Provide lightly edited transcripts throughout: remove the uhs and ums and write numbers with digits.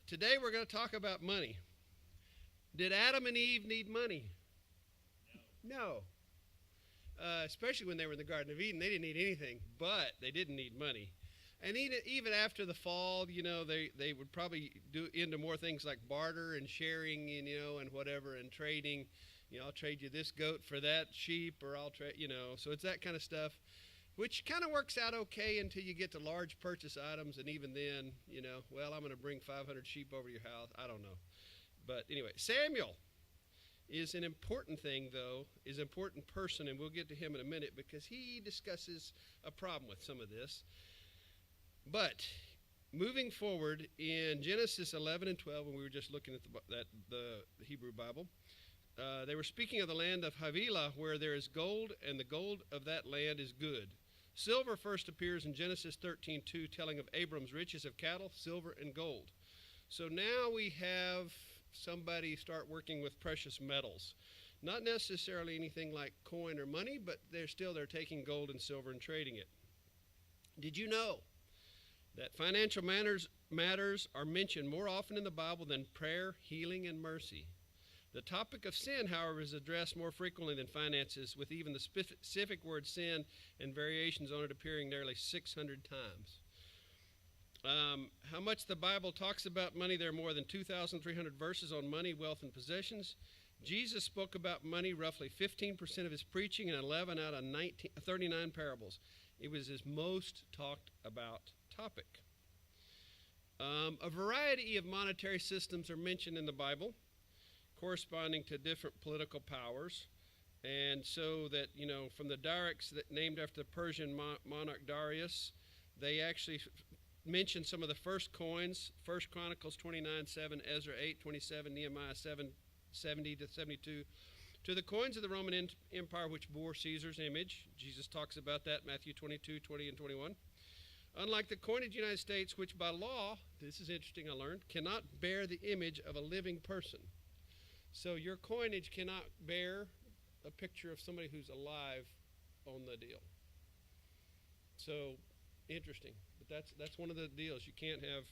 Today we're going to talk about money. Did Adam and Eve need money? No. Especially when they were in the Garden of Eden, they didn't need anything, but they didn't need money. And even after the fall, they would probably do into more things like barter and sharing, and whatever, and trading. I'll trade you this goat for that sheep, or I'll trade, so it's that kind of stuff, which kind of works out okay until you get to large purchase items, and even then, well, I'm going to bring 500 sheep over to your house. I don't know. But anyway, Samuel is an important thing, though, is an important person, and we'll get to him in a minute because he discusses a problem with some of this. But moving forward in Genesis 11 and 12, when we were just looking at the Hebrew Bible, they were speaking of the land of Havilah, where there is gold, and the gold of that land is good. Silver first appears in Genesis 13:2, telling of Abram's riches of cattle, silver, and gold. So now we have somebody start working with precious metals. Not necessarily anything like coin or money, but they're taking gold and silver and trading it. Did you know that financial matters are mentioned more often in the Bible than prayer, healing, and mercy? The topic of sin, however, is addressed more frequently than finances, with even the specific word sin and variations on it appearing nearly 600 times. How much the Bible talks about money, there are more than 2,300 verses on money, wealth, and possessions. Jesus spoke about money roughly 15% of his preaching and 11 out of 39 parables. It was his most talked about topic. A variety of monetary systems are mentioned in the Bible, corresponding to different political powers. And so that, from the darics that named after the Persian monarch Darius, they actually mention some of the first coins: 1 Chronicles 29:7, Ezra 8:27, Nehemiah 7:70-72, to the coins of the Roman Empire which bore Caesar's image. Jesus talks about that, Matthew 22:20 and 21. Unlike the coinage of the United States, which by law, this is interesting, I learned, cannot bear the image of a living person. So your coinage cannot bear a picture of somebody who's alive on the deal. So, interesting. But that's one of the deals. You can't have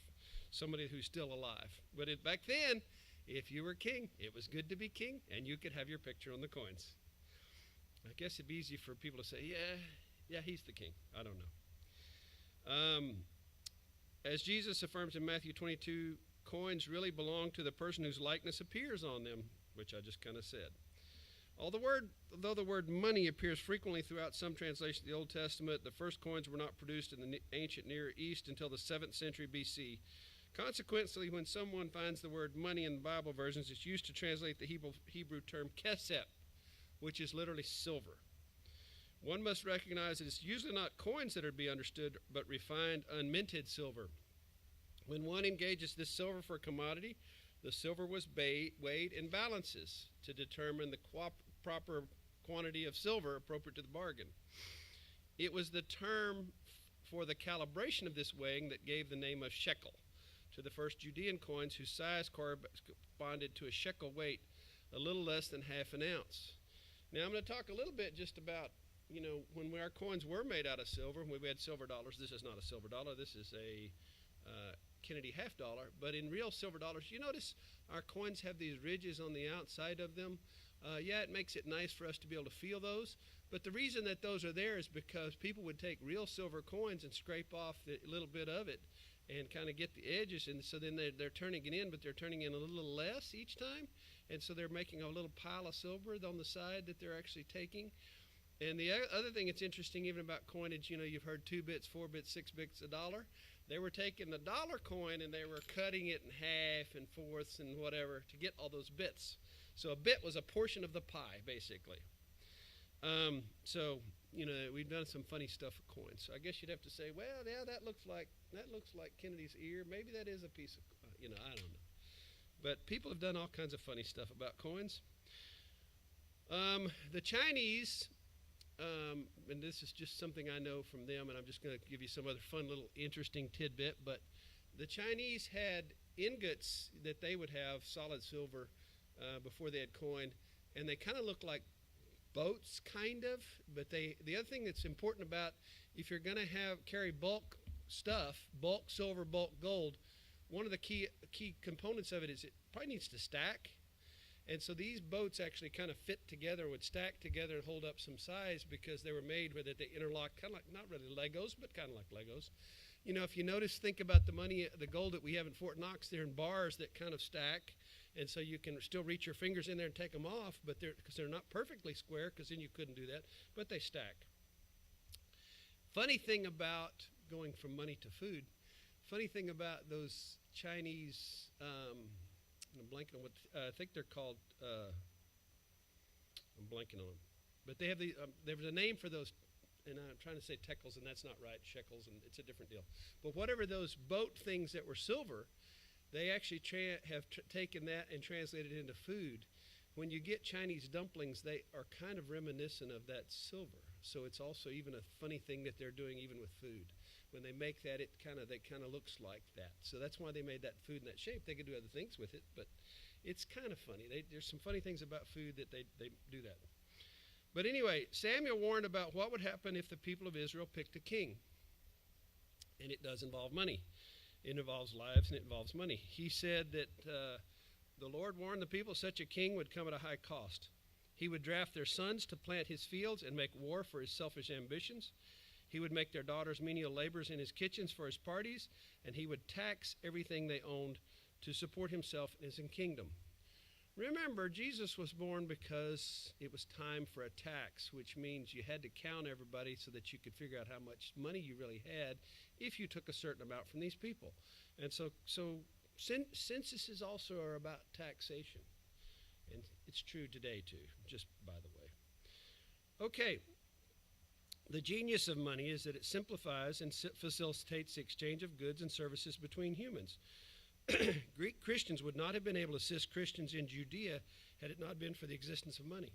somebody who's still alive. But back then, if you were king, it was good to be king, and you could have your picture on the coins. I guess it'd be easy for people to say, yeah, he's the king. I don't know. As Jesus affirms in Matthew 22, coins really belong to the person whose likeness appears on them, which I just kind of said. Although the word money appears frequently throughout some translations of the Old Testament, the first coins were not produced in the ancient Near East until the 7th century BC. Consequently, when someone finds the word money in the Bible versions, it's used to translate the Hebrew term kesef, which is literally silver. One must recognize that it's usually not coins that are to be understood, but refined, unminted silver. When one engages this silver for a commodity, the silver was weighed in balances to determine the proper quantity of silver appropriate to the bargain. It was the term for the calibration of this weighing that gave the name of shekel to the first Judean coins, whose size corresponded to a shekel weight, a little less than half an ounce. Now I'm going to talk a little bit just about, when our coins were made out of silver, when we had silver dollars. This is not a silver dollar. This is a Kennedy half dollar. But in real silver dollars, you notice our coins have these ridges on the outside of them. It makes it nice for us to be able to feel those. But the reason that those are there is because people would take real silver coins and scrape off the little bit of it and kind of get the edges. And so then they're turning it in, but they're turning in a little less each time. And so they're making a little pile of silver on the side that they're actually taking. And the other thing that's interesting even about coinage, you've heard 2 bits, 4 bits, 6 bits, a dollar. They were taking the dollar coin and they were cutting it in half and fourths and whatever to get all those bits. So a bit was a portion of the pie, basically. We've done some funny stuff with coins. So I guess you'd have to say, well, yeah, that looks like Kennedy's ear. Maybe that is a piece of, I don't know. But people have done all kinds of funny stuff about coins. The Chinese, and this is just something I know from them, and I'm just going to give you some other fun little interesting tidbit, but the Chinese had ingots that they would have solid silver before they had coin, and they kind of look like boats, kind of. But the other thing that's important about if you're going to carry bulk stuff, bulk silver, bulk gold, one of the key components of it is it probably needs to stack. And so these boats actually kind of fit together, would stack together and hold up some size because they were made where that they interlock, kind of like, not really Legos, but kind of like Legos. You know, if you notice, think about the gold that we have in Fort Knox, they're in bars that kind of stack. And so you can still reach your fingers in there and take them off, but because they're not perfectly square, because then you couldn't do that, but they stack. Funny thing about going from money to food, funny thing about those Chinese, I'm blanking on what, I think they're called, I'm blanking on them. But they have there's a name for those, and I'm trying to say tekels, and that's not right, shekels, and it's a different deal. But whatever those boat things that were silver, they actually have taken that and translated it into food. When you get Chinese dumplings, they are kind of reminiscent of that silver. So it's also even a funny thing that they're doing even with food. When they make that, it kind of looks like that. So that's why they made that food in that shape. They could do other things with it, but it's kind of funny. There's some funny things about food that they do that. But anyway, Samuel warned about what would happen if the people of Israel picked a king. And it does involve money. It involves lives and it involves money. He said that the Lord warned the people such a king would come at a high cost. He would draft their sons to plant his fields and make war for his selfish ambitions. He would make their daughters menial laborers in his kitchens for his parties, and he would tax everything they owned to support himself and his kingdom. Remember, Jesus was born because it was time for a tax, which means you had to count everybody so that you could figure out how much money you really had if you took a certain amount from these people. And so censuses also are about taxation. And it's true today, too, just by the way. Okay. The genius of money is that it simplifies and facilitates the exchange of goods and services between humans. Greek Christians would not have been able to assist Christians in Judea had it not been for the existence of money,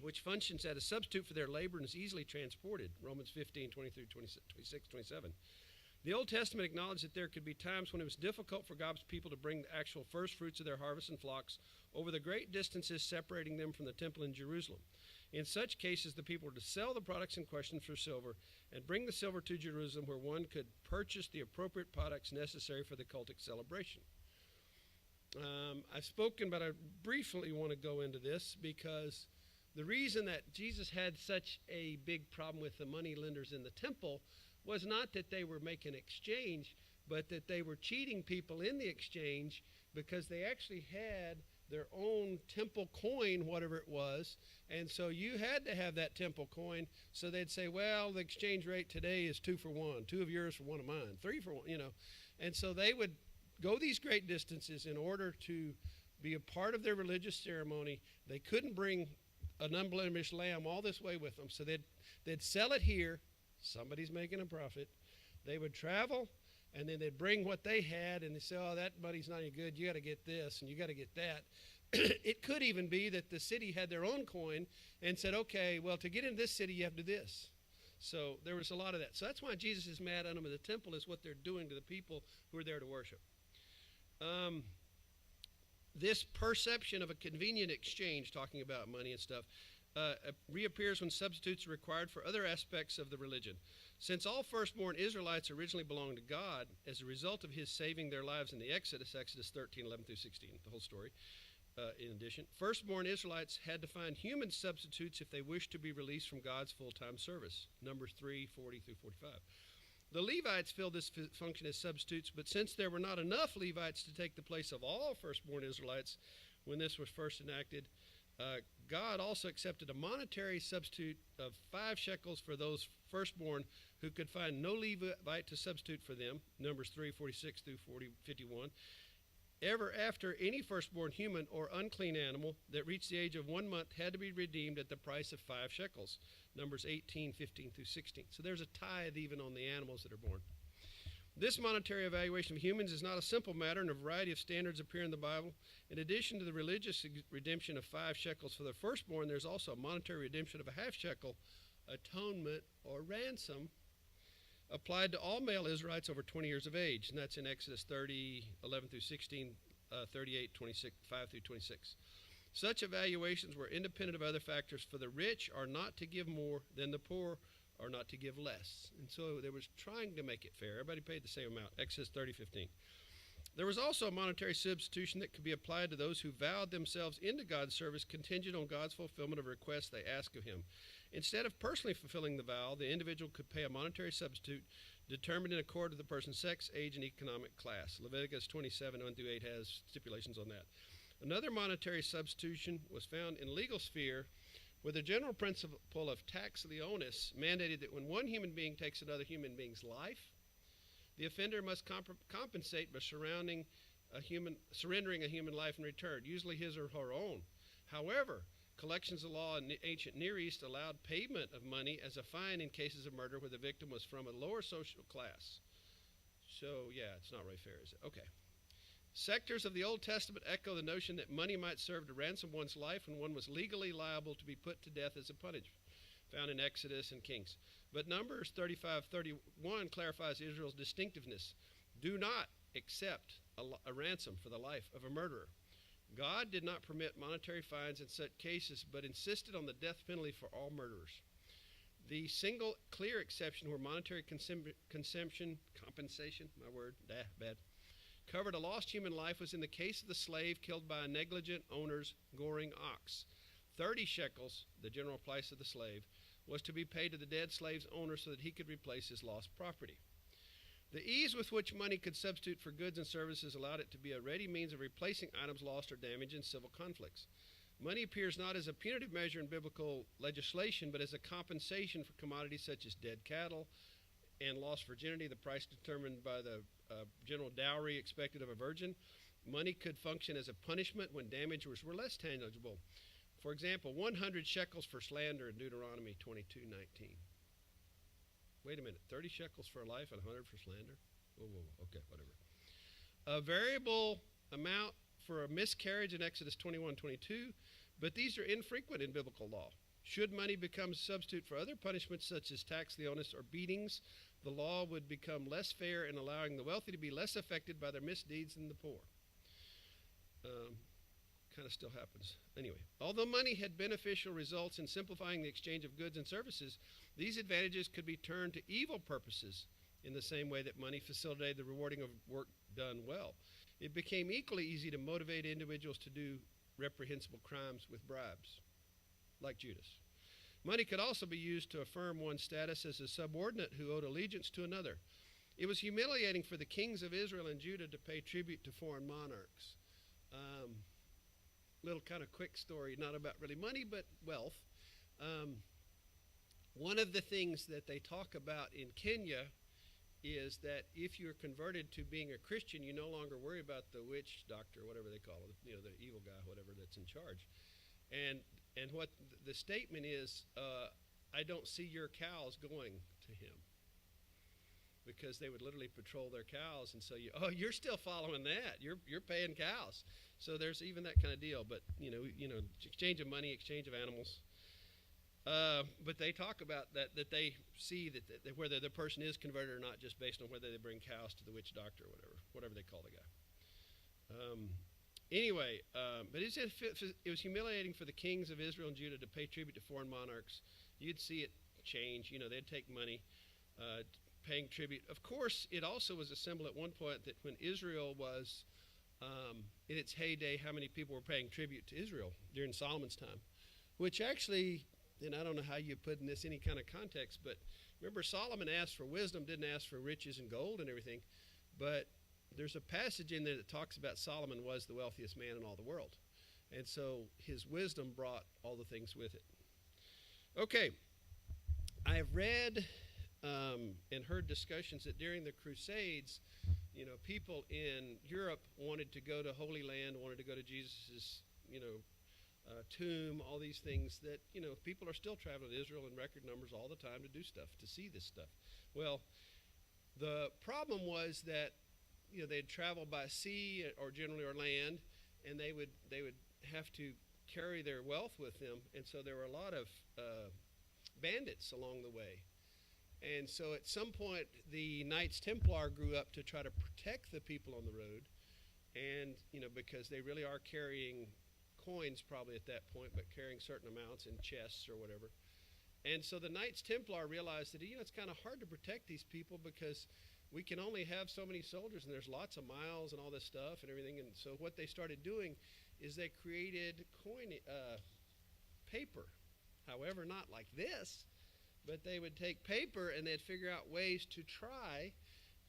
which functions as a substitute for their labor and is easily transported. Romans 15, 23, 26, 27. The Old Testament acknowledged that there could be times when it was difficult for God's people to bring the actual first fruits of their harvests and flocks over the great distances separating them from the temple in Jerusalem. In such cases, the people were to sell the products in question for silver and bring the silver to Jerusalem, where one could purchase the appropriate products necessary for the cultic celebration. I've spoken, but I briefly want to go into this because the reason that Jesus had such a big problem with the money lenders in the temple was not that they were making exchange, but that they were cheating people in the exchange because they actually had their own temple coin, whatever it was, and so you had to have that temple coin. So they'd say, well, the exchange rate today is 2 for 1, 2 of yours for 1 of mine, 3 for 1, and so they would go these great distances in order to be a part of their religious ceremony. They couldn't bring an unblemished lamb all this way with them, so they'd sell it here. Somebody's making a profit. They would travel, and then they'd bring what they had, and they say, oh, that money's not any good. You got to get this, and you got to get that. It could even be that the city had their own coin and said, okay, well, to get into this city, you have to do this. So there was a lot of that. So that's why Jesus is mad at them in the temple, is what they're doing to the people who are there to worship. This perception of a convenient exchange, talking about money and stuff, reappears when substitutes are required for other aspects of the religion. Since all firstborn Israelites originally belonged to God, as a result of his saving their lives in the Exodus 13, 11 through 16, the whole story, in addition, firstborn Israelites had to find human substitutes if they wished to be released from God's full-time service. Numbers 3, 40 through 45. The Levites filled this function as substitutes, but since there were not enough Levites to take the place of all firstborn Israelites when this was first enacted, God also accepted a monetary substitute of 5 shekels for those firstborn who could find no Levite to substitute for them, Numbers 3, 46 through 51. Ever after, any firstborn human or unclean animal that reached the age of 1 month had to be redeemed at the price of 5 shekels, Numbers 18, 15 through 16. So there's a tithe even on the animals that are born. This monetary evaluation of humans is not a simple matter, and a variety of standards appear in the Bible. In addition to the religious redemption of 5 shekels for the firstborn, there's also a monetary redemption of a half shekel, atonement or ransom, applied to all male Israelites over 20 years of age, and that's in Exodus 30, 11 through 16, 38, 26, 5 through 26. Such evaluations were independent of other factors, for the rich are not to give more than the poor or not to give less. And so there was trying to make it fair. Everybody paid the same amount. Exodus 30:15. There was also a monetary substitution that could be applied to those who vowed themselves into God's service contingent on God's fulfillment of requests they ask of him. Instead of personally fulfilling the vow, the individual could pay a monetary substitute determined in accord with the person's sex, age, and economic class. Leviticus 27:1-8 has stipulations on that. Another monetary substitution was found in legal sphere, where the general principle of tax leonis mandated that when one human being takes another human being's life, the offender must compensate by surrendering a human life in return, usually his or her own. However, collections of law in the ancient Near East allowed payment of money as a fine in cases of murder where the victim was from a lower social class. So, yeah, it's not really fair, is it? Okay. Sectors of the Old Testament echo the notion that money might serve to ransom one's life when one was legally liable to be put to death as a punishment, found in Exodus and Kings. But Numbers 35:31 clarifies Israel's distinctiveness. Do not accept a ransom for the life of a murderer. God did not permit monetary fines in such cases, but insisted on the death penalty for all murderers. The single clear exception where monetary compensation, covered a lost human life was in the case of the slave killed by a negligent owner's goring ox. 30 shekels, the general price of the slave, was to be paid to the dead slave's owner so that he could replace his lost property. The ease with which money could substitute for goods and services allowed it to be a ready means of replacing items lost or damaged in civil conflicts. Money appears not as a punitive measure in biblical legislation, but as a compensation for commodities such as dead cattle and lost virginity, the price determined by the general dowry expected of a virgin. Money could function as a punishment when damages were less tangible. For example, 100 shekels for slander in Deuteronomy 22:19. Wait a minute, 30 shekels for life and 100 for slander? Whoa, okay, whatever. A variable amount for a miscarriage in Exodus 21:22, but these are infrequent in biblical law. Should money become a substitute for other punishments such as tax leonis or beatings, the law would become less fair in allowing the wealthy to be less affected by their misdeeds than the poor. Kind of still happens. Anyway, although money had beneficial results in simplifying the exchange of goods and services, these advantages could be turned to evil purposes in the same way that money facilitated the rewarding of work done well. It became equally easy to motivate individuals to do reprehensible crimes with bribes, like Judas. Money could also be used to affirm one's status as a subordinate who owed allegiance to another. It was humiliating for the kings of Israel and Judah to pay tribute to foreign monarchs. Little kind of quick story, not about really money, but wealth. One of the things that they talk about in Kenya is that if you're converted to being a Christian, you no longer worry about the witch doctor, whatever they call it, the evil guy, whatever that's in charge. And what the statement is, I don't see your cows going to him. Because they would literally patrol their cows and say, you're still following that. You're paying cows. So there's even that kind of deal. But, exchange of money, exchange of animals. But they talk about that they see that whether the person is converted or not, just based on whether they bring cows to the witch doctor or whatever they call the guy. But it was humiliating for the kings of Israel and Judah to pay tribute to foreign monarchs. You'd see it change. They'd take money, paying tribute. Of course, it also was a symbol at one point that when Israel was in its heyday, how many people were paying tribute to Israel during Solomon's time, which actually, and I don't know how you put in this any kind of context, but remember Solomon asked for wisdom, didn't ask for riches and gold and everything, but there's a passage in there that talks about Solomon was the wealthiest man in all the world, and so his wisdom brought all the things with it. Okay, I have read and heard discussions that during the Crusades, people in Europe wanted to go to Holy Land, wanted to go to Jesus' tomb, all these things that, people are still traveling to Israel in record numbers all the time to do stuff, to see this stuff. Well, the problem was that, they'd travel by sea or generally or land, and they would have to carry their wealth with them, and so there were a lot of bandits along the way. And so at some point, the Knights Templar grew up to try to protect the people on the road, and, because they really are carrying coins probably at that point, but carrying certain amounts in chests or whatever. And so the Knights Templar realized that, it's kind of hard to protect these people because we can only have so many soldiers and there's lots of miles and all this stuff and everything. And so what they started doing is they created paper. However, not like this, but they would take paper and they'd figure out ways to try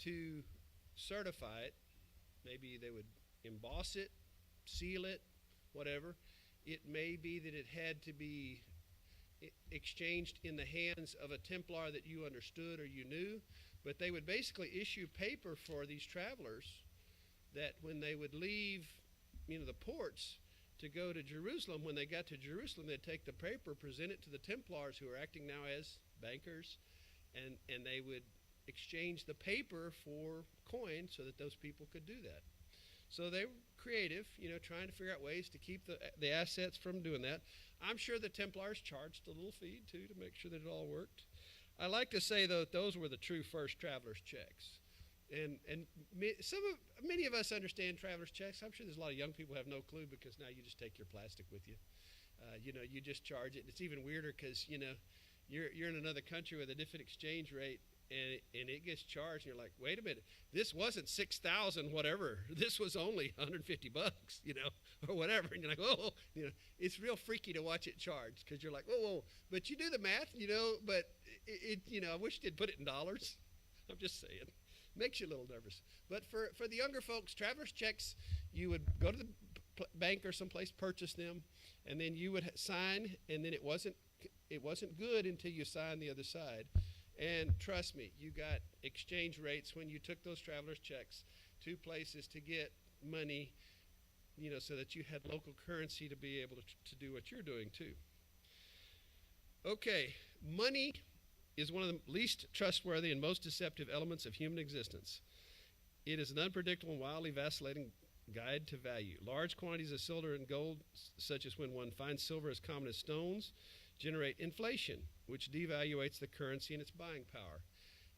to certify it. Maybe they would emboss it, seal it, whatever. It may be that it had to be exchanged in the hands of a Templar that you understood or you knew, but they would basically issue paper for these travelers that when they would leave, the ports to go to Jerusalem, when they got to Jerusalem, they'd take the paper, present it to the Templars who are acting now as bankers, and they would exchange the paper for coin so that those people could do that. So they were creative, trying to figure out ways to keep the assets from doing that. I'm sure the Templars charged a little fee, too, to make sure that it all worked. I like to say, though, that those were the true first traveler's checks. And many of us understand traveler's checks. I'm sure there's a lot of young people who have no clue because now you just take your plastic with you. You just charge it. It's even weirder because, you're in another country with a different exchange rate, and it gets charged, and you're like, wait a minute, this wasn't 6,000 whatever. This was only $150, or whatever. And you're like, oh, it's real freaky to watch it charged because you're like, whoa. But you do the math, but I wish they'd put it in dollars. I'm just saying. Makes you a little nervous. But for the younger folks, traveler's checks, you would go to the bank or someplace, purchase them, and then you would sign, and then it wasn't good until you signed the other side. And trust me, you got exchange rates when you took those traveler's checks to places to get money, so that you had local currency to be able to do what you're doing too. Okay, money is one of the least trustworthy and most deceptive elements of human existence. It is an unpredictable and wildly vacillating guide to value. Large quantities of silver and gold, such as when one finds silver as common as stones, generate inflation, which devaluates the currency and its buying power.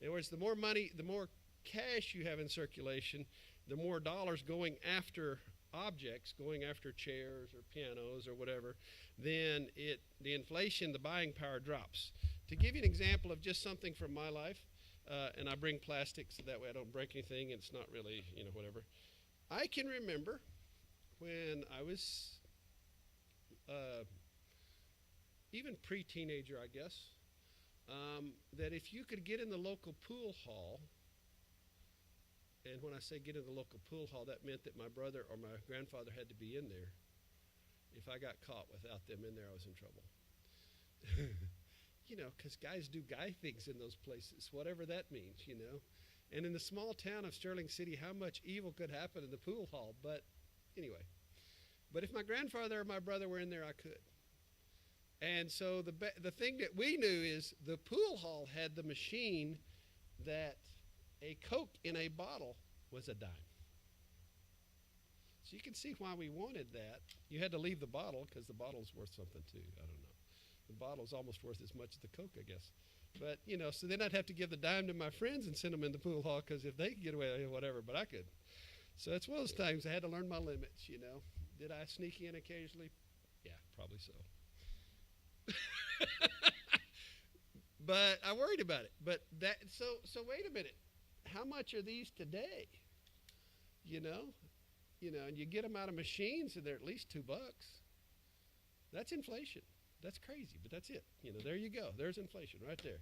In other words, the more money, the more cash you have in circulation, the more dollars going after objects, going after chairs or pianos or whatever, then the inflation, the buying power drops. To give you an example of just something from my life, and I bring plastic so that way I don't break anything and it's not really, whatever. I can remember when I was even pre-teenager, I guess, that if you could get in the local pool hall, and when I say get in the local pool hall, that meant that my brother or my grandfather had to be in there. If I got caught without them in there, I was in trouble. Because guys do guy things in those places, whatever that means, And in the small town of Sterling City, how much evil could happen in the pool hall? But anyway, but if my grandfather or my brother were in there, I could. And so the thing that we knew is the pool hall had the machine that a Coke in a bottle was a dime. So you can see why we wanted that. You had to leave the bottle because the bottle's worth something too. I don't know. The bottle's almost worth as much as the Coke, I guess. But, so then I'd have to give the dime to my friends and send them in the pool hall because if they could get away, whatever, but I could. So it's one of those times I had to learn my limits, Did I sneak in occasionally? Yeah, probably so. But I worried about it. But so wait a minute. How much are these today? And you get them out of machines and they're at least $2. That's inflation. That's crazy, but that's it. There you go. There's inflation right there.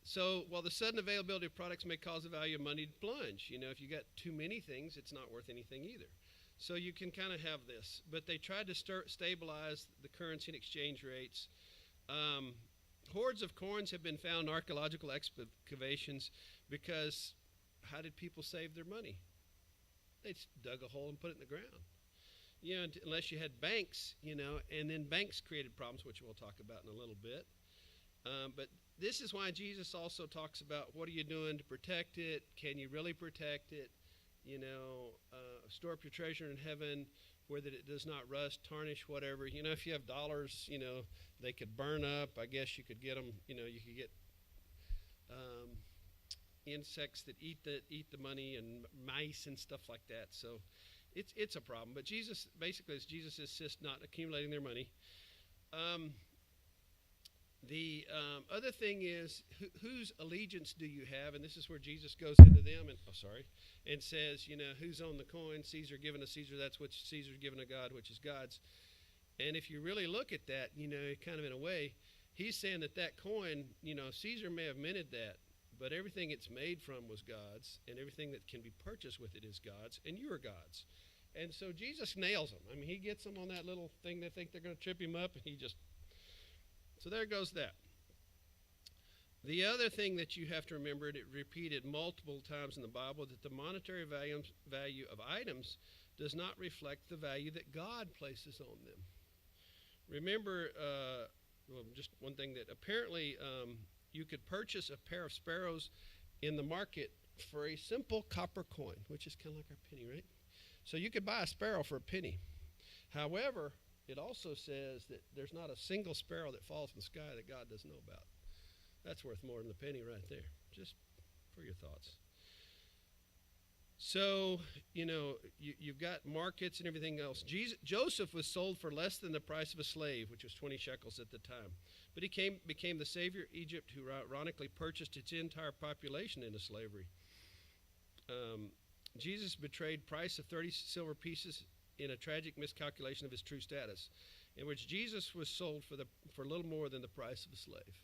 So while the sudden availability of products may cause the value of money to plunge, if you got too many things, it's not worth anything either. So you can kind of have this. But they tried to stabilize the currency and exchange rates. Hoards of coins have been found in archaeological excavations because how did people save their money? They dug a hole and put it in the ground. Unless you had banks, and then banks created problems, which we'll talk about in a little bit. But this is why Jesus also talks about what are you doing to protect it? Can you really protect it? Store up your treasure in heaven where that it does not rust, tarnish, whatever. If you have dollars, they could burn up. I guess you could get them, you could get insects that eat the money and mice and stuff like that. So it's a problem. But Jesus, basically, Jesus insists not accumulating their money. The other thing is, whose allegiance do you have? And this is where Jesus goes into them and says, who's on the coin? Caesar given to Caesar, that's what Caesar's given to God, which is God's. And if you really look at that, kind of in a way, he's saying that coin, Caesar may have minted that, but everything it's made from was God's, and everything that can be purchased with it is God's, and you are God's. And so Jesus nails them. I mean, he gets them on that little thing they think they're going to trip him up, and so there goes that. The other thing that you have to remember, it repeated multiple times in the Bible, that the monetary value of items does not reflect the value that God places on them. Remember, just one thing, that apparently you could purchase a pair of sparrows in the market for a simple copper coin, which is kind of like our penny, right? So you could buy a sparrow for a penny. However, it also says that there's not a single sparrow that falls from the sky that God doesn't know about. That's worth more than the penny right there, just for your thoughts. So, you've got markets and everything else. Joseph was sold for less than the price of a slave, which was 20 shekels at the time. But he became the savior of Egypt, who ironically purchased its entire population into slavery. Jesus betrayed price of 30 silver pieces in a tragic miscalculation of his true status, in which Jesus was sold for a little more than the price of a slave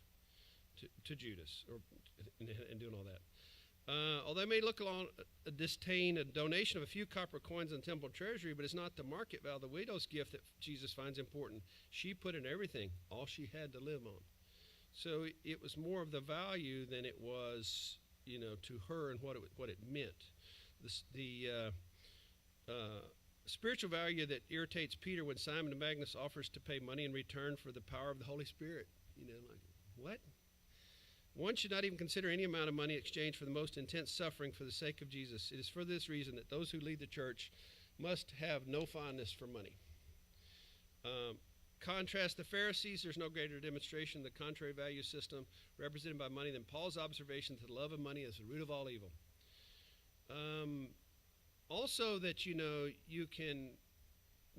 to Judas, and doing all that. Although they may look along a disdain, a donation of a few copper coins in the temple treasury, but it's not the market value, the widow's gift, that Jesus finds important. She put in everything, all she had to live on. So it was more of the value than it was, to her and what it meant. The spiritual value that irritates Peter when Simon the Magus offers to pay money in return for the power of the Holy Spirit. Like, what? One should not even consider any amount of money exchanged for the most intense suffering for the sake of Jesus. It is for this reason that those who lead the church must have no fondness for money. Contrast the Pharisees. There's no greater demonstration of the contrary value system represented by money than Paul's observation that the love of money is the root of all evil. Also, that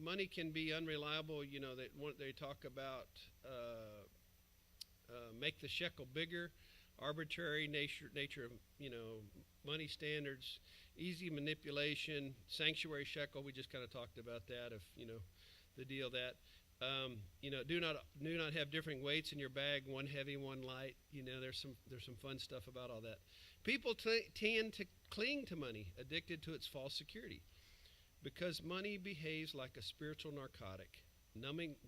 money can be unreliable. They talk about make the shekel bigger, arbitrary nature of money standards, easy manipulation, sanctuary shekel. We just kind of talked about that. Of the deal that do not have differing weights in your bag, one heavy, one light. There's some fun stuff about all that. People tend to cling to money, addicted to its false security, because money behaves like a spiritual narcotic,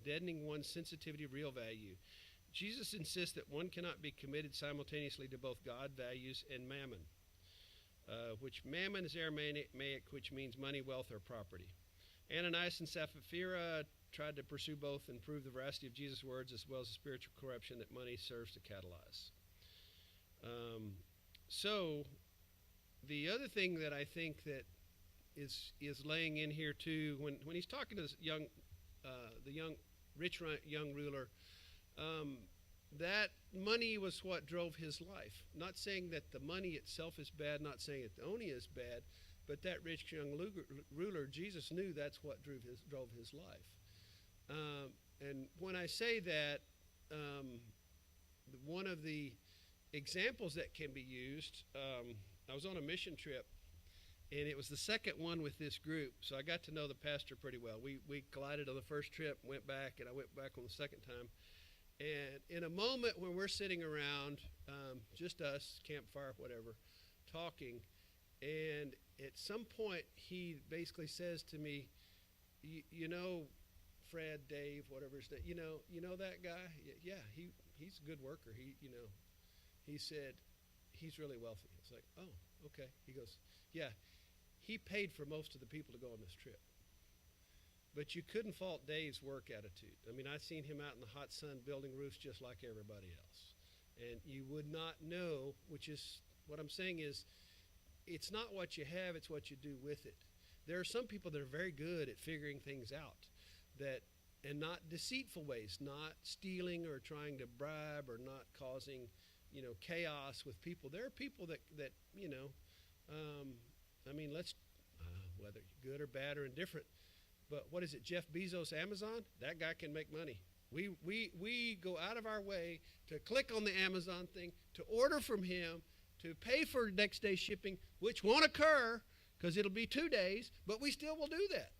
deadening one's sensitivity to real value. Jesus insists that one cannot be committed simultaneously to both God values and mammon, which mammon is Aramaic, which means money, wealth, or property. Ananias and Sapphira tried to pursue both and prove the veracity of Jesus' words, as well as the spiritual corruption that money serves to catalyze. So the other thing that I think that is laying in here too, when he's talking to this rich young ruler, that money was what drove his life. Not saying that the money itself is bad, not saying that the only is bad, but that rich young ruler, Jesus knew that's what drove his life. And when I say that, one of the examples that can be used, I was on a mission trip, and it was the second one with this group, so I got to know the pastor pretty well. We collided on the first trip, went back, and I went back on the second time. And in a moment when we're sitting around, just us, campfire, whatever, talking, and at some point he basically says to me, Fred, Dave, whatever his name, you know that guy? Yeah, he's a good worker. He said, he's really wealthy. It's like, oh, okay. He goes, yeah, he paid for most of the people to go on this trip. But you couldn't fault Dave's work attitude. I mean, I've seen him out in the hot sun building roofs just like everybody else. And you would not know, which is what I'm saying is, it's not what you have, it's what you do with it. There are some people that are very good at figuring things out, and not deceitful ways, not stealing or trying to bribe or not causing, chaos with people. There are people that whether good or bad or indifferent. But what is it, Jeff Bezos, Amazon? That guy can make money. We go out of our way to click on the Amazon thing, to order from him, to pay for next day shipping, which won't occur because it'll be 2 days, but we still will do that.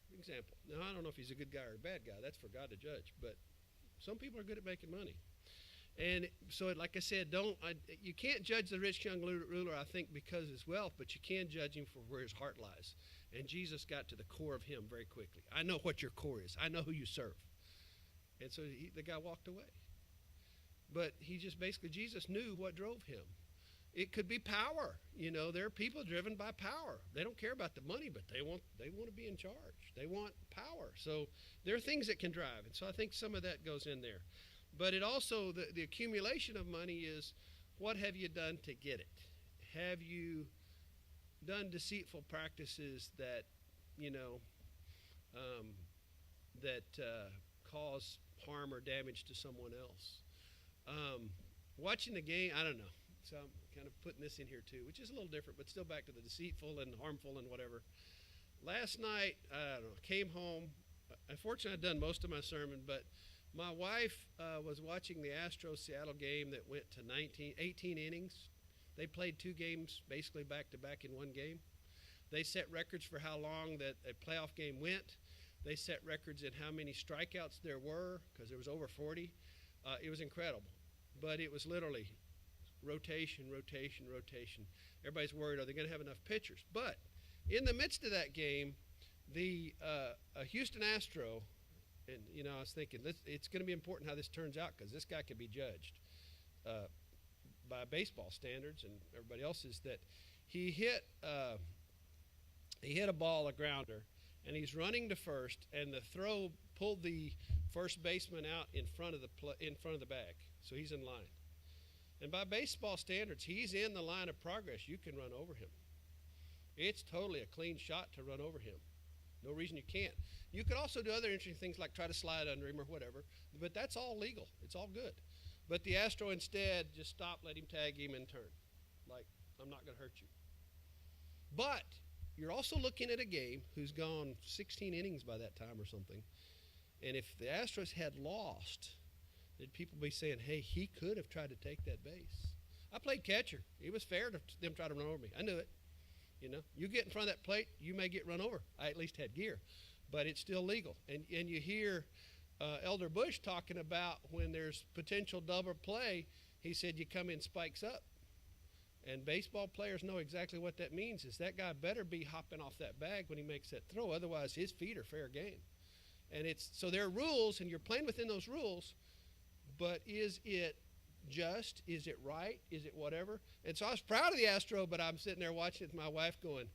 For example. Now, I don't know if he's a good guy or a bad guy. That's for God to judge. But some people are good at making money. And so, like I said, you can't judge the rich young ruler, I think, because of his wealth, but you can judge him for where his heart lies. And Jesus got to the core of him very quickly. I know what your core is. I know who you serve. And so the guy walked away. But Jesus knew what drove him. It could be power. There are people driven by power. They don't care about the money, but they want to be in charge. They want power. So there are things that can drive. And so I think some of that goes in there. But it also, the accumulation of money is, what have you done to get it? Have you done deceitful practices that, cause harm or damage to someone else? Watching the game, I don't know. So I'm kind of putting this in here too, which is a little different, but still back to the deceitful and harmful and whatever. Last night, I don't know, came home. Unfortunately, I'd done most of my sermon, but my wife was watching the Astros-Seattle game that went to 18 innings. They played 2 games basically back-to-back in one game. They set records for how long that a playoff game went. They set records in how many strikeouts there were, because there was over 40. It was incredible. But it was literally rotation. Everybody's worried, are they going to have enough pitchers? But in the midst of that game, the Houston Astro, and I was thinking, it's going to be important how this turns out, because this guy could be judged by baseball standards and everybody else's, that he hit a ball, a grounder, and he's running to first, and the throw pulled the first baseman out in front of the bag, so he's in line. And by baseball standards, he's in the line of progress. You can run over him. It's totally a clean shot to run over him. No reason you can't. You could also do other interesting things like try to slide under him or whatever, but that's all legal. It's all good. But the Astro instead just stopped, let him tag him, and turn. Like, I'm not going to hurt you. But you're also looking at a game who's gone 16 innings by that time or something. And if the Astros had lost, then people be saying, hey, he could have tried to take that base. I played catcher. It was fair to them try to run over me. I knew it. You get in front of that plate, you may get run over. I at least had gear. But it's still legal. And you hear Elder Bush talking about when there's potential double play, he said you come in spikes up. And baseball players know exactly what that means, is that guy better be hopping off that bag when he makes that throw. Otherwise, his feet are fair game. And so there are rules, and you're playing within those rules, but is it just? Is it right? Is it whatever? And so I was proud of the Astro, but I'm sitting there watching it with my wife going,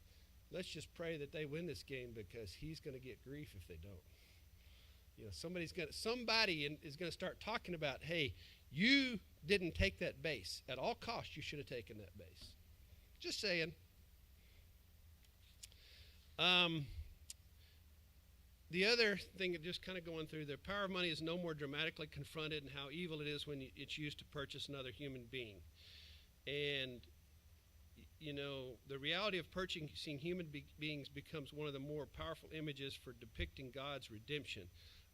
let's just pray that they win this game, because he's going to get grief if they don't. Somebody is going to start talking about, hey, you didn't take that base. At all costs, you should have taken that base. Just saying. The other thing, just kind of going through, the power of money is no more dramatically confronted in how evil it is when it's used to purchase another human being. And, the reality of purchasing human beings becomes one of the more powerful images for depicting God's redemption,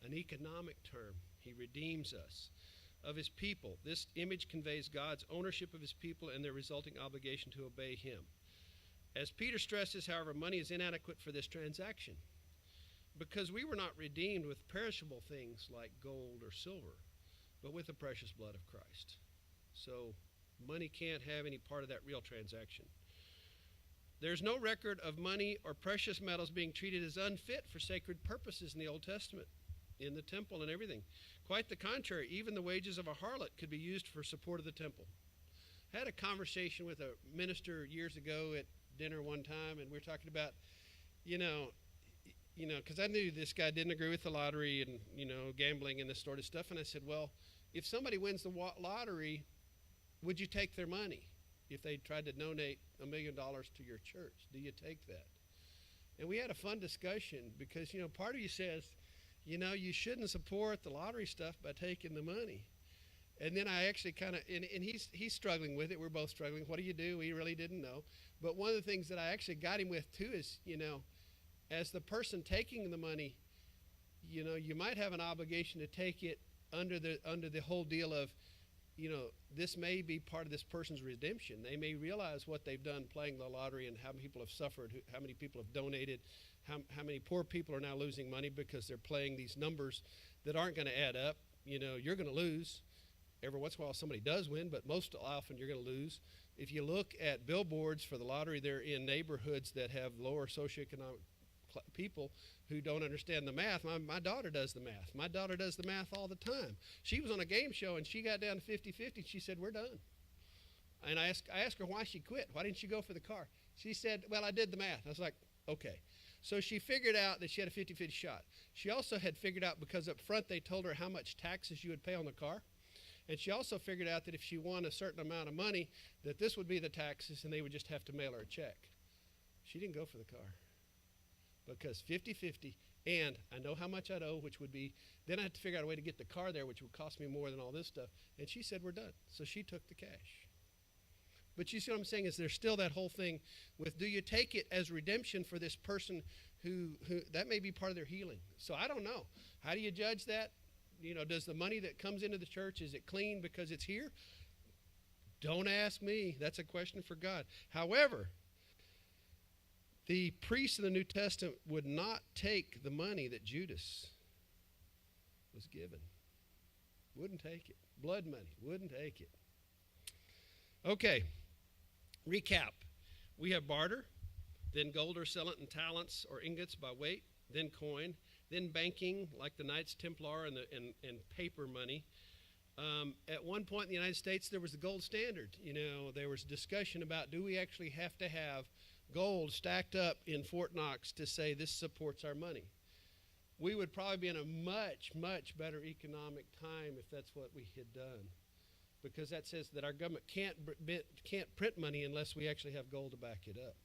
an economic term. He redeems us of his people. This image conveys God's ownership of his people and their resulting obligation to obey him. As Peter stresses, however, money is inadequate for this transaction, because we were not redeemed with perishable things like gold or silver, but with the precious blood of Christ. So money can't have any part of that real transaction. There's no record of money or precious metals being treated as unfit for sacred purposes in the Old Testament, in the temple and everything. Quite the contrary, even the wages of a harlot could be used for support of the temple. I had a conversation with a minister years ago at dinner one time, and we were talking about, because I knew this guy didn't agree with the lottery and, gambling and this sort of stuff. And I said, well, if somebody wins the lottery, would you take their money if they tried to donate $1 million to your church? Do you take that? And we had a fun discussion because, part of you says, you shouldn't support the lottery stuff by taking the money. And then I actually kind of, and he's struggling with it. We're both struggling. What do you do? We really didn't know. But one of the things that I actually got him with too is, as the person taking the money, you might have an obligation to take it under the whole deal of, this may be part of this person's redemption. They may realize what they've done playing the lottery and how many people have suffered, how many people have donated, how many poor people are now losing money because they're playing these numbers that aren't going to add up. You're going to lose. Every once in a while somebody does win, but most often you're going to lose. If you look at billboards for the lottery, they're in neighborhoods that have lower socioeconomic people who don't understand the math. My daughter does the math. My daughter does the math all the time. She was on a game show and she got down to 50-50. She said, we're done. And I asked her why she quit. Why didn't she go for the car? She said, well, I did the math. I was like, okay. So she figured out that she had a 50-50 shot. She also had figured out, because up front they told her how much taxes you would pay on the car. And she also figured out that if she won a certain amount of money, that this would be the taxes and they would just have to mail her a check. She didn't go for the car because 50-50, and I know how much I'd owe, which would be, then I had to figure out a way to get the car there, which would cost me more than all this stuff. And she said, we're done. So she took the cash. But you see what I'm saying is there's still that whole thing with, do you take it as redemption for this person who that may be part of their healing? So I don't know. How do you judge that? Does the money that comes into the church, is it clean because it's here? Don't ask me. That's a question for God. However, the priests in the New Testament would not take the money that Judas was given. Wouldn't take it. Blood money. Wouldn't take it. Okay. Recap. We have barter, then gold or silver and talents or ingots by weight, then coin, then banking like the Knights Templar and paper money. At one point in the United States, there was the gold standard. There was discussion about, do we actually have to have gold stacked up in Fort Knox to say this supports our money? We would probably be in a much, much better economic time if that's what we had done, because that says that our government can't print money unless we actually have gold to back it up.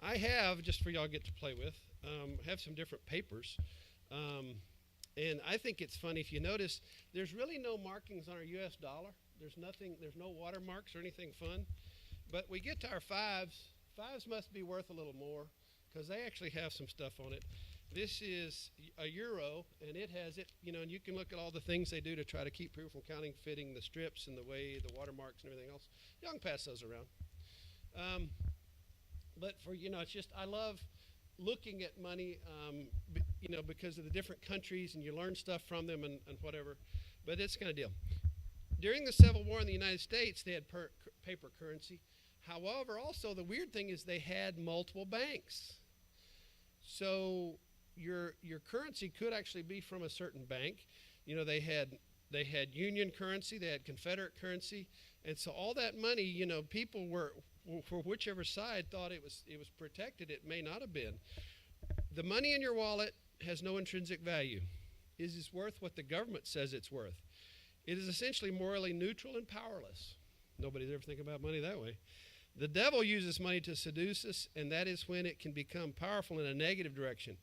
I have, just for y'all to get to play with, have some different papers. And I think it's funny, if you notice, there's really no markings on our U.S. dollar. There's no watermarks or anything fun. But we get to our fives. Fives must be worth a little more because they actually have some stuff on it. This is a euro, and it has it, and you can look at all the things they do to try to keep people from counterfeiting the strips and the way, the watermarks and everything else. Y'all can pass those around. But for, it's just, I love looking at money, because of the different countries, and you learn stuff from them and whatever. But it's kind of deal. During the Civil War in the United States, they had paper currency. However, also the weird thing is they had multiple banks. So your currency could actually be from a certain bank. They had Union currency, they had Confederate currency, and so all that money, people were, for whichever side thought it was protected, it may not have been. The money in your wallet has no intrinsic value. It is worth what the government says it's worth. It is essentially morally neutral and powerless. Nobody's ever think about money that way. The devil uses money to seduce us, and that is when it can become powerful in a negative direction.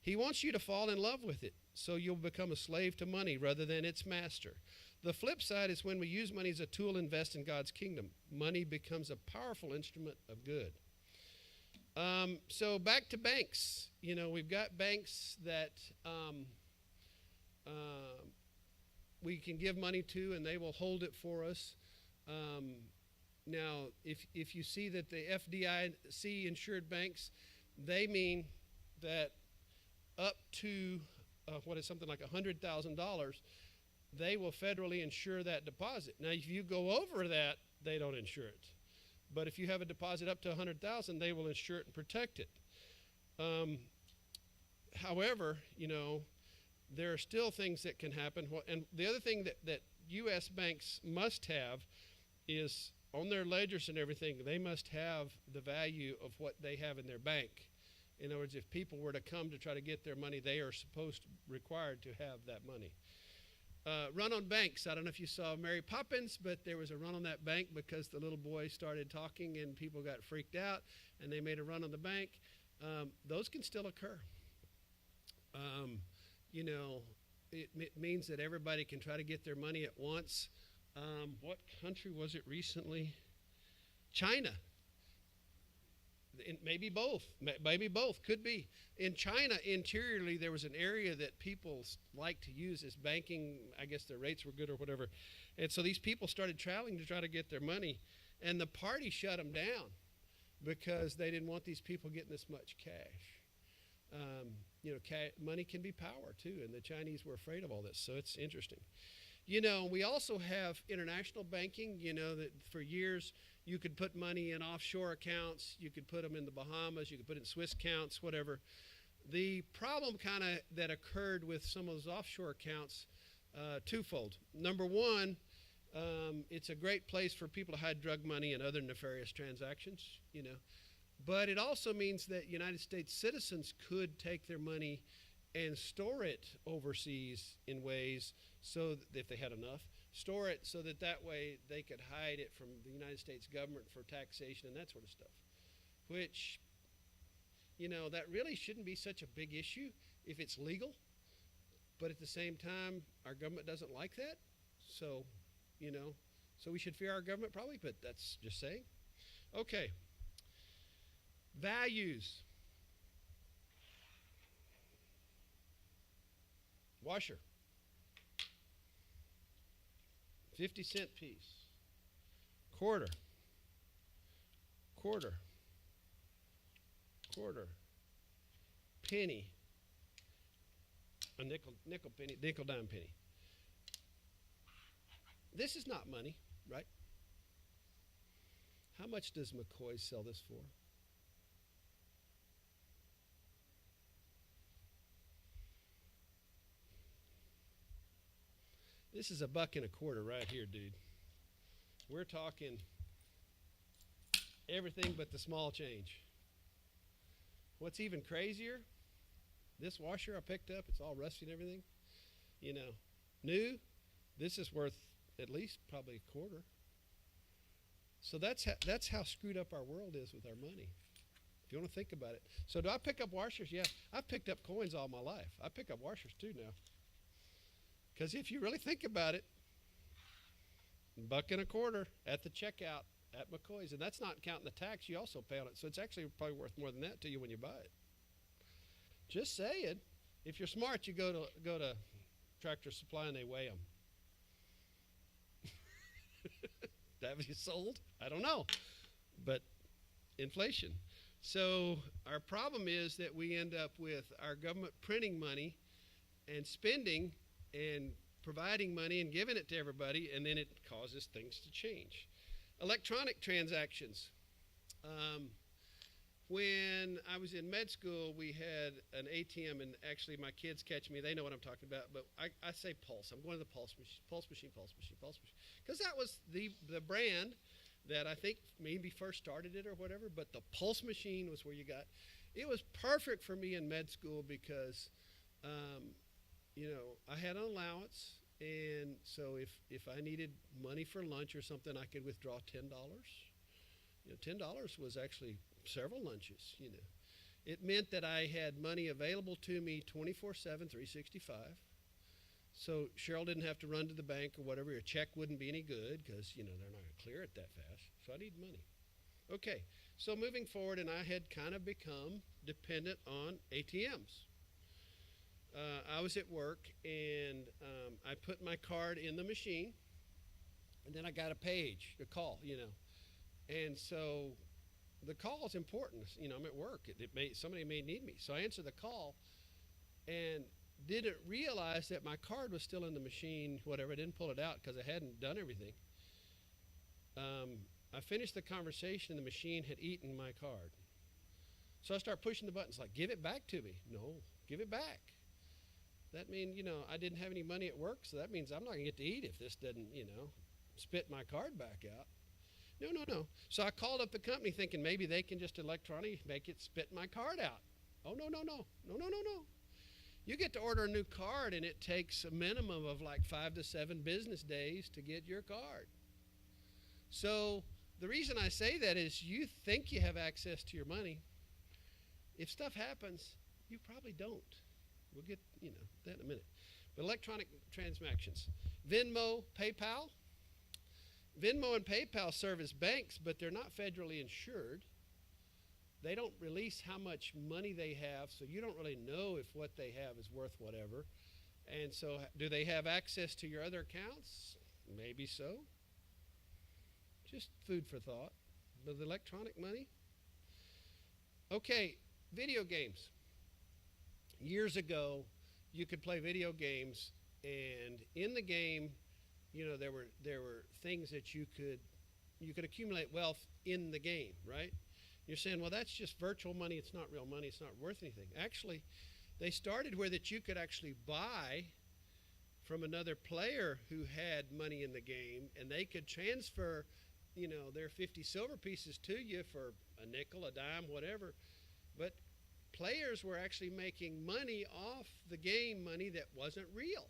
He wants you to fall in love with it, so you'll become a slave to money rather than its master. The flip side is when we use money as a tool to invest in God's kingdom. Money becomes a powerful instrument of good. So back to banks. We've got banks that we can give money to, and they will hold it for us. Now, if you see that the FDIC insured banks, they mean that up to something like $100,000, they will federally insure that deposit. Now, if you go over that, they don't insure it. But if you have a deposit up to $100,000, they will insure it and protect it. However, there are still things that can happen. And the other thing that U.S. banks must have is on their ledgers and everything, they must have the value of what they have in their bank. In other words, if people were to come to try to get their money, they are required to have that money. Run on banks. I don't know if you saw Mary Poppins, but there was a run on that bank because the little boy started talking and people got freaked out and they made a run on the bank. Those can still occur. it means that everybody can try to get their money at once. What country was it recently? China. Maybe both. Maybe both. Could be. In China, interiorly, there was an area that people liked to use as banking. I guess their rates were good or whatever. And so these people started traveling to try to get their money. And the party shut them down because they didn't want these people getting this much cash. Money can be power, too. And the Chinese were afraid of all this. So it's interesting. We also have international banking, that for years you could put money in offshore accounts. You could put them in the Bahamas. You could put it in Swiss accounts, whatever. The problem kind of that occurred with some of those offshore accounts, twofold. Number one, it's a great place for people to hide drug money and other nefarious transactions, But it also means that United States citizens could take their money and store it overseas in ways so that if they had enough, store it so that way they could hide it from the United States government for taxation and that sort of stuff, which, that really shouldn't be such a big issue if it's legal. But at the same time, our government doesn't like that. So, so we should fear our government probably, but that's just saying. Okay. Values. Washer. 50-cent piece. Quarter. Penny. A nickel penny, nickel dime penny. This is not money, right? How much does McCoy sell this for? This is $1.25 right here, dude. We're talking everything but the small change. What's even crazier, this washer I picked up, it's all rusty and everything. New, this is worth at least probably a quarter. So that's how screwed up our world is with our money. If you want to think about it. So do I pick up washers? Yeah, I've picked up coins all my life. I pick up washers too now. Because if you really think about it, $1.25 at the checkout at McCoy's, and that's not counting the tax you also pay on it. So it's actually probably worth more than that to you when you buy it. Just saying. If you're smart, you go to Tractor Supply and they weigh them. Have you sold? I don't know. But inflation. So our problem is that we end up with our government printing money and spending and providing money and giving it to everybody, and then it causes things to change. Electronic transactions. When I was in med school, we had an ATM, and actually my kids catch me. They know what I'm talking about, but I say Pulse. I'm going to the Pulse machine. Because that was the brand that I think maybe first started it or whatever, but the Pulse machine was where you got. It was perfect for me in med school because, I had an allowance, and so if I needed money for lunch or something, I could withdraw $10. $10 was actually several lunches, It meant that I had money available to me 24/7, 365. So Cheryl didn't have to run to the bank or whatever. Your check wouldn't be any good because, they're not going to clear it that fast. So I need money. Okay, so moving forward, and I had kind of become dependent on ATMs. I was at work, and I put my card in the machine, and then I got a call, And so the call is important. I'm at work. Somebody may need me. So I answered the call and didn't realize that my card was still in the machine, whatever. I didn't pull it out because I hadn't done everything. I finished the conversation, and the machine had eaten my card. So I start pushing the buttons like, give it back to me. No, give it back. That means, I didn't have any money at work, so that means I'm not going to get to eat if this doesn't, spit my card back out. No. So I called up the company thinking maybe they can just electronically make it spit my card out. Oh, no. You get to order a new card, and it takes a minimum of like 5 to 7 business days to get your card. So the reason I say that is you think you have access to your money. If stuff happens, you probably don't. We'll get, that in a minute. But electronic transactions. Venmo, PayPal. Venmo and PayPal serve as banks, but they're not federally insured. They don't release how much money they have, so you don't really know if what they have is worth whatever. And so do they have access to your other accounts? Maybe so. Just food for thought. With electronic money? Okay, video games. Years ago, you could play video games, and in the game, you know, there were things that you could accumulate wealth in the game, right? You're saying, well, that's just virtual money. It's not real money. It's not worth anything. Actually, they started where that you could actually buy from another player who had money in the game, and they could transfer, you know, their 50 silver pieces to you for a nickel, a dime, whatever. But players were actually making money off the game money that wasn't real.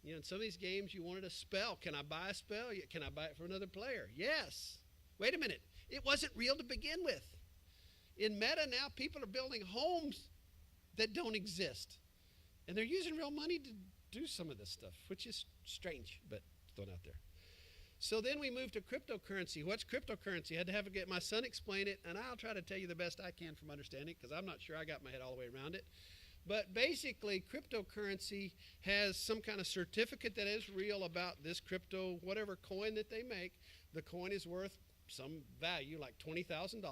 You know, in some of these games, you wanted a spell. Can I buy a spell? Can I buy it for another player? Yes. Wait a minute. It wasn't real to begin with. In meta now, people are building homes that don't exist. And they're using real money to do some of this stuff, which is strange, but thrown out there. So then we moved to cryptocurrency. What's cryptocurrency? I had to get my son explain it, and I'll try to tell you the best I can from understanding, because I'm not sure I got my head all the way around it. But basically, cryptocurrency has some kind of certificate that is real about this crypto, whatever coin that they make. The coin is worth some value, like $20,000.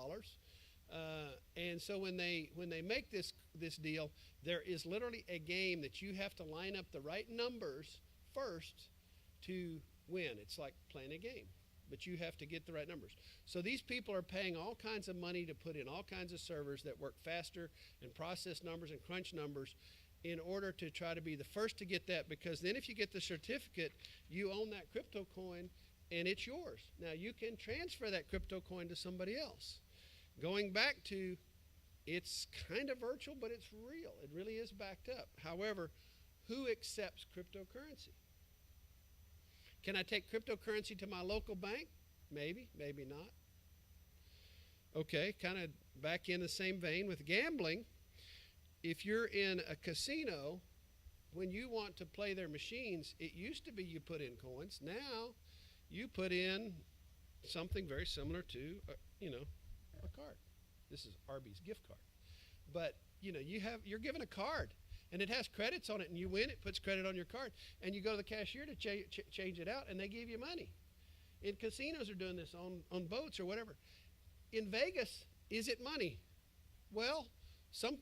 And so when they make this deal, there is literally a game that you have to line up the right numbers first to win. It's like playing a game, but you have to get the right numbers. So these people are paying all kinds of money to put in all kinds of servers that work faster and process numbers and crunch numbers in order to try to be the first to get that, because then if you get the certificate, you own that crypto coin and it's yours. Now you can transfer that crypto coin to somebody else. Going back to, it's kind of virtual, but it's real. It really is backed up. However, who accepts cryptocurrency? Can I take cryptocurrency to my local bank? Maybe, maybe not. Okay, kind of back in the same vein with gambling. If you're in a casino, when you want to play their machines, it used to be you put in coins. Now you put in something very similar to, a card. This is Arby's gift card. But, you're given a card. And it has credits on it, and you win, it puts credit on your card. And you go to the cashier to change it out, and they give you money. And casinos are doing this on boats or whatever. In Vegas, is it money? Well,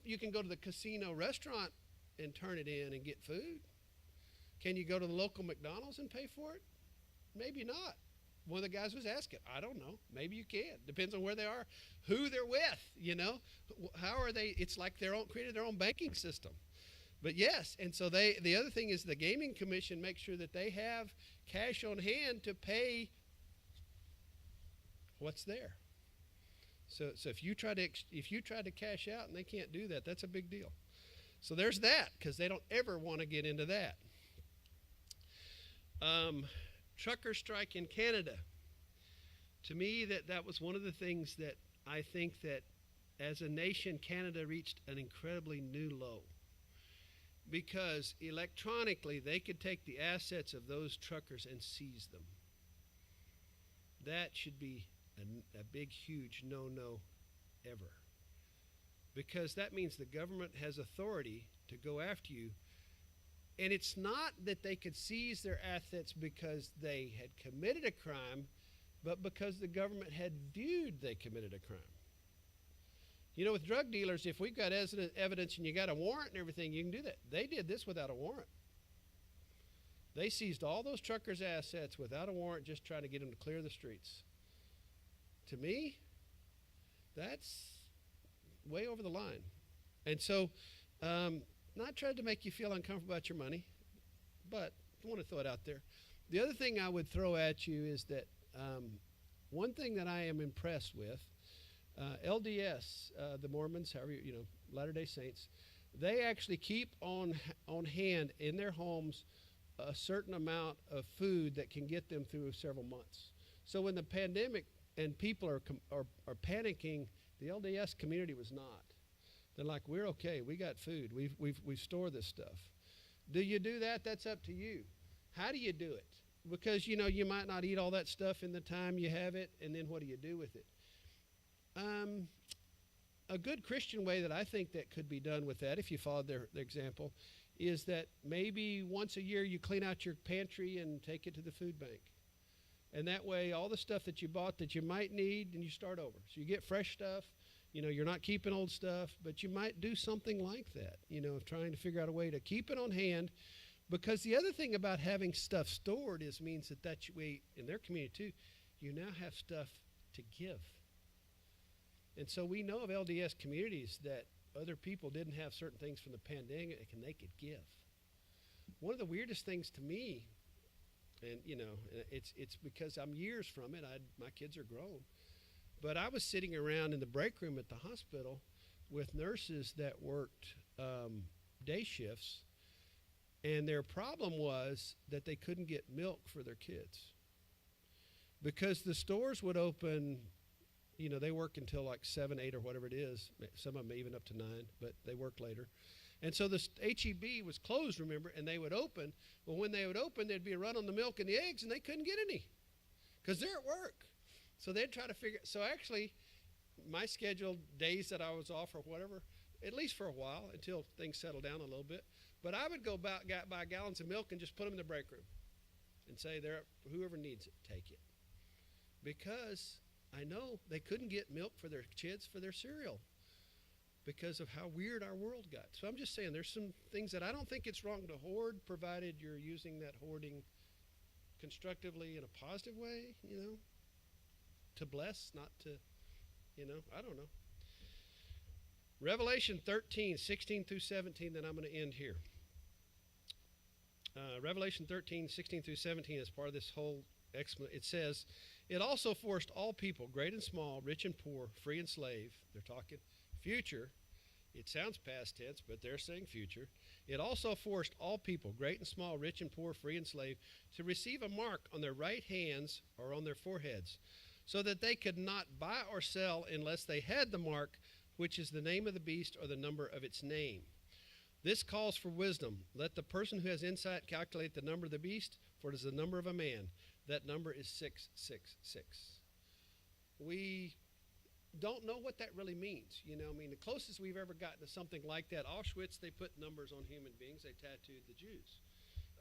you can go to the casino restaurant and turn it in and get food. Can you go to the local McDonald's and pay for it? Maybe not. One of the guys was asking. I don't know. Maybe you can. Depends on where they are, who they're with, How are they? It's like created their own banking system. But yes, and so the other thing is the Gaming Commission makes sure that they have cash on hand to pay what's there. So if you try to cash out and they can't do that, that's a big deal. So there's that, because they don't ever want to get into that. Trucker strike in Canada. To me, that was one of the things that I think that as a nation, Canada reached an incredibly new low. Because electronically, they could take the assets of those truckers and seize them. That should be a big, huge no-no ever. Because that means the government has authority to go after you. And it's not that they could seize their assets because they had committed a crime, but because the government had viewed they committed a crime. With drug dealers, if we've got evidence and you got a warrant and everything, you can do that. They did this without a warrant. They seized all those truckers' assets without a warrant, just trying to get them to clear the streets. To me, that's way over the line. And so, not trying to make you feel uncomfortable about your money, but I want to throw it out there. The other thing I would throw at you is that one thing that I am impressed with, LDS, the Mormons, Latter-day Saints, they actually keep on hand in their homes a certain amount of food that can get them through several months. So when the pandemic and people are panicking, the LDS community was not. They're like, we're okay. We got food. We've stored this stuff. Do you do that? That's up to you. How do you do it? Because, you might not eat all that stuff in the time you have it, and then what do you do with it? A good Christian way that I think that could be done with that, if you followed their example, is that maybe once a year you clean out your pantry and take it to the food bank. And that way, all the stuff that you bought that you might need, and you start over. So you get fresh stuff. You're not keeping old stuff, but you might do something like that, of trying to figure out a way to keep it on hand. Because the other thing about having stuff stored means that way, in their community too, you now have stuff to give. And so we know of LDS communities that other people didn't have certain things from the pandemic and they could give. One of the weirdest things to me, and it's because I'm years from it, my kids are grown, but I was sitting around in the break room at the hospital with nurses that worked day shifts, and their problem was that they couldn't get milk for their kids because the stores would open. They work until like 7, 8, or whatever it is. Some of them even up to 9, but they work later. And so the HEB was closed, remember, and they would open. Well, when they would open, there'd be a run on the milk and the eggs, and they couldn't get any because they're at work. So they'd try to figure. So actually, my scheduled days that I was off or whatever, at least for a while until things settled down a little bit, but I would go buy gallons of milk and just put them in the break room and say, whoever needs it, take it. Because I know they couldn't get milk for their kids for their cereal because of how weird our world got. So I'm just saying there's some things that I don't think it's wrong to hoard, provided you're using that hoarding constructively in a positive way, to bless, not to, I don't know. Revelation 13, 16 through 17, then I'm going to end here. Revelation 13, 16 through 17 is part of this whole explanation. It says, it also forced all people, great and small, rich and poor, free and slave. They're talking future. It sounds past tense, but they're saying future. It also forced all people, great and small, rich and poor, free and slave, to receive a mark on their right hands or on their foreheads, so that they could not buy or sell unless they had the mark, which is the name of the beast or the number of its name. This calls for wisdom. Let the person who has insight calculate the number of the beast, for it is the number of a man. That number is 666. We don't know what that really means. The closest we've ever gotten to something like that, Auschwitz, they put numbers on human beings. They tattooed the Jews.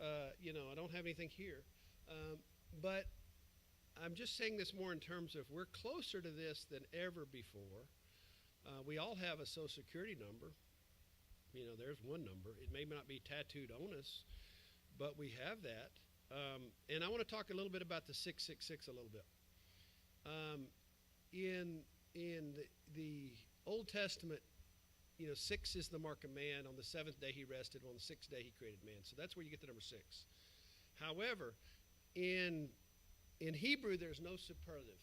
I don't have anything here. But I'm just saying this more in terms of we're closer to this than ever before. We all have a Social Security number. There's one number. It may not be tattooed on us, but we have that. And I want to talk a little bit about the 666 a little bit. In the Old Testament, 6 is the mark of man. On the 7th day he rested. On the 6th day he created man. So that's where you get the number 6. However, in Hebrew, there's no superlative.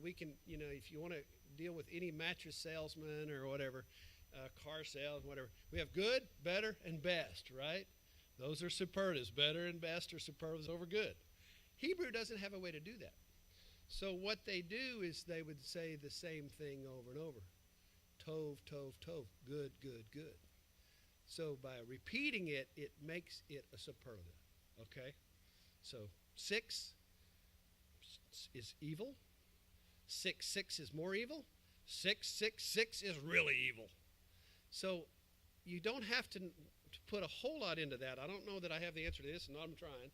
We can, if you want to deal with any mattress salesman or whatever, car sales, whatever, we have good, better, and best, right? Those are superlatives. Better and best are superlatives over good. Hebrew doesn't have a way to do that. So what they do is they would say the same thing over and over. Tov, tov, tov. Good, good, good. So by repeating it, it makes it a superlative. Okay? So 6 is evil. 6 is more evil. 666 is really evil. So you don't have to put a whole lot into that. I don't know that I have the answer to this, and I'm trying.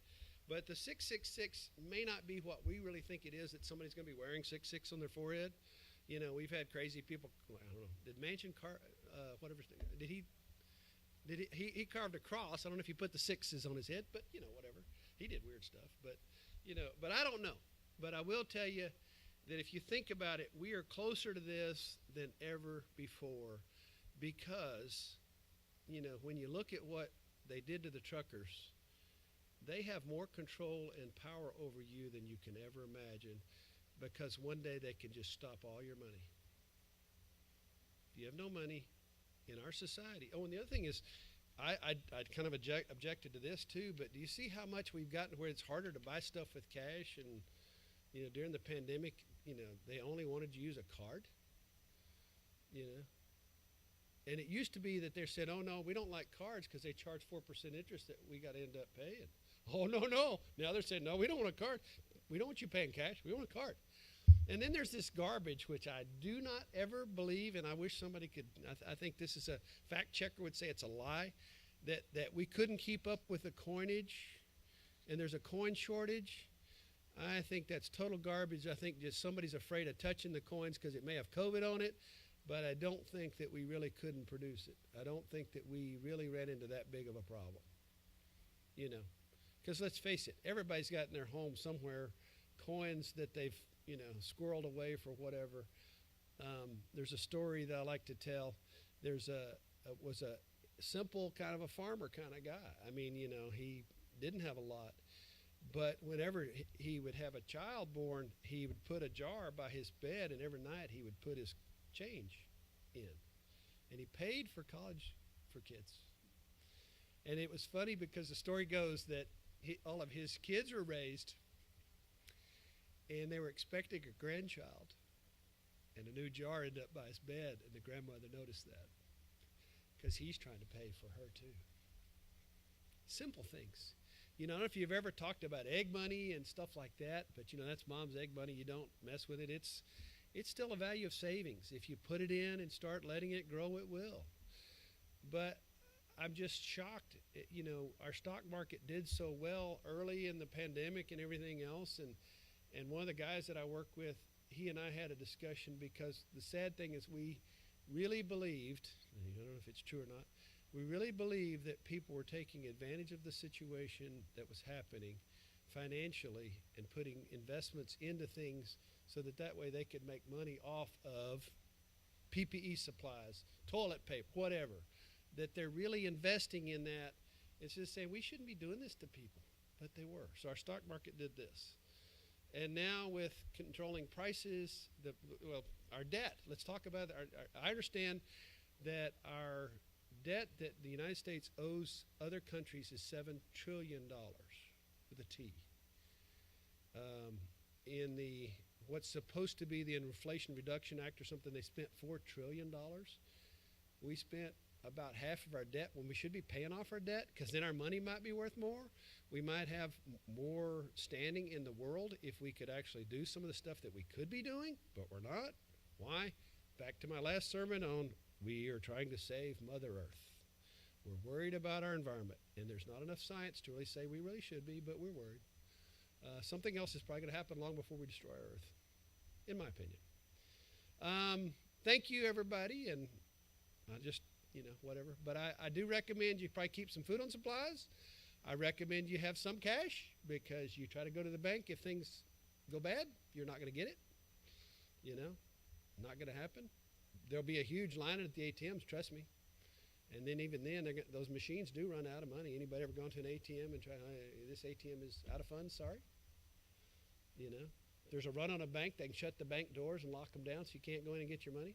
But the 666 may not be what we really think it is, that somebody's going to be wearing 66 on their forehead. We've had crazy people. Well, I don't know. Did Manchin whatever? Did he carved a cross? I don't know if he put the 6s on his head, but whatever. He did weird stuff, but but I don't know. But I will tell you that if you think about it, we are closer to this than ever before, because when you look at what they did to the truckers, they have more control and power over you than you can ever imagine, because one day they can just stop all your money. If you have no money in our society. Oh, and the other thing is, I kind of objected to this too, but do you see how much we've gotten to where it's harder to buy stuff with cash? And during the pandemic, they only wanted you to use a card. And it used to be that they said, oh, no, we don't like cards because they charge 4% interest that we got to end up paying. Oh, no, no. Now they're saying, no, we don't want a card. We don't want you paying cash. We want a card. And then there's this garbage, which I do not ever believe, and I wish somebody could, I think this is a fact checker would say it's a lie, that we couldn't keep up with the coinage and there's a coin shortage. I think that's total garbage. I think just somebody's afraid of touching the coins because it may have COVID on it, but I don't think that we really couldn't produce it. I don't think that we really ran into that big of a problem, you know. Because let's face it, everybody's got in their home somewhere coins that they've, you know, squirreled away for whatever. There's a story that I like to tell. There's was a simple kind of a farmer kind of guy. I mean, you know, he didn't have a lot. But whenever he would have a child born, he would put a jar by his bed, and every night he would put his change in. And he paid for college for kids. And it was funny because the story goes that all of his kids were raised, and they were expecting a grandchild. And a new jar ended up by his bed, and the grandmother noticed that because he's trying to pay for her too. Simple things. You know, I don't know if you've ever talked about egg money and stuff like that, but you know, that's mom's egg money. You don't mess with it. It's still a value of savings. If you put it in and start letting it grow, it will. But I'm just shocked. You know, our stock market did so well early in the pandemic and everything else. And one of the guys that I work with, he and I had a discussion because the sad thing is we really believed, I don't know if it's true or not, we really believed that people were taking advantage of the situation that was happening financially and putting investments into things so that way they could make money off of PPE supplies, toilet paper, whatever, that they're really investing in that. It's just saying we shouldn't be doing this to people, but they were. So our stock market did this. And now with controlling prices, our debt, let's talk about I understand that our debt that the United States owes other countries is $7 trillion with a T. In the what's supposed to be the Inflation Reduction Act or something, they spent $4 trillion. We spent about half of our debt when we should be paying off our debt because then our money might be worth more. We might have more standing in the world if we could actually do some of the stuff that we could be doing, but we're not. Why? Back to my last sermon on we are trying to save Mother Earth. We're worried about our environment, and there's not enough science to really say we really should be, but we're worried. Something else is probably going to happen long before we destroy our Earth, in my opinion. Thank you, everybody, and I just, you know, whatever. But I do recommend you probably keep some food on supplies. I recommend you have some cash because you try to go to the bank. If things go bad, you're not going to get it. You know, not going to happen. There'll be a huge line at the ATMs, trust me. And then even then, those machines do run out of money. Anybody ever gone to an ATM and try, this ATM is out of funds, sorry? You know, if there's a run on a bank, they can shut the bank doors and lock them down so you can't go in and get your money.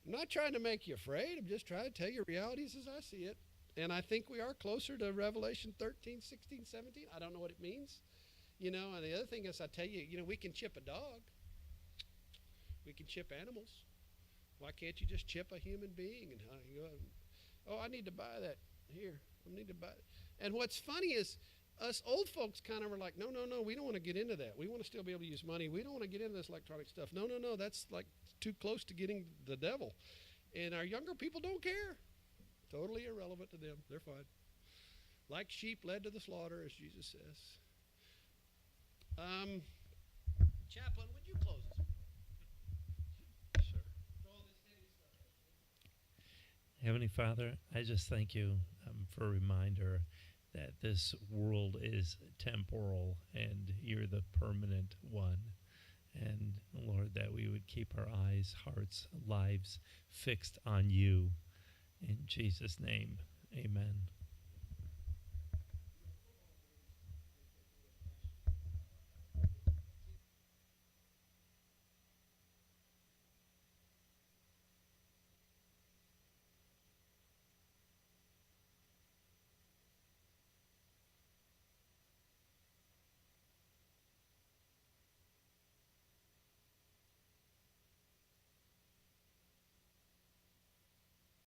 I'm not trying to make you afraid. I'm just trying to tell you realities as I see it. And I think we are closer to Revelation 13, 16, 17. I don't know what it means. You know, and the other thing is I tell you, you know, we can chip a dog. We can chip animals. Why can't you just chip a human being? And you go, I need to buy that. Here, I need to buy it. And what's funny is us old folks kind of are like, no, we don't want to get into that. We want to still be able to use money. We don't want to get into this electronic stuff. No, that's like too close to getting the devil. And our younger people don't care. Totally irrelevant to them. They're fine. Like sheep led to the slaughter, as Jesus says. Chaplain, would you close us? Sure. Heavenly Father, I just thank you for a reminder that this world is temporal and you're the permanent one. And Lord, that we would keep our eyes, hearts, lives fixed on you. In Jesus' name, amen.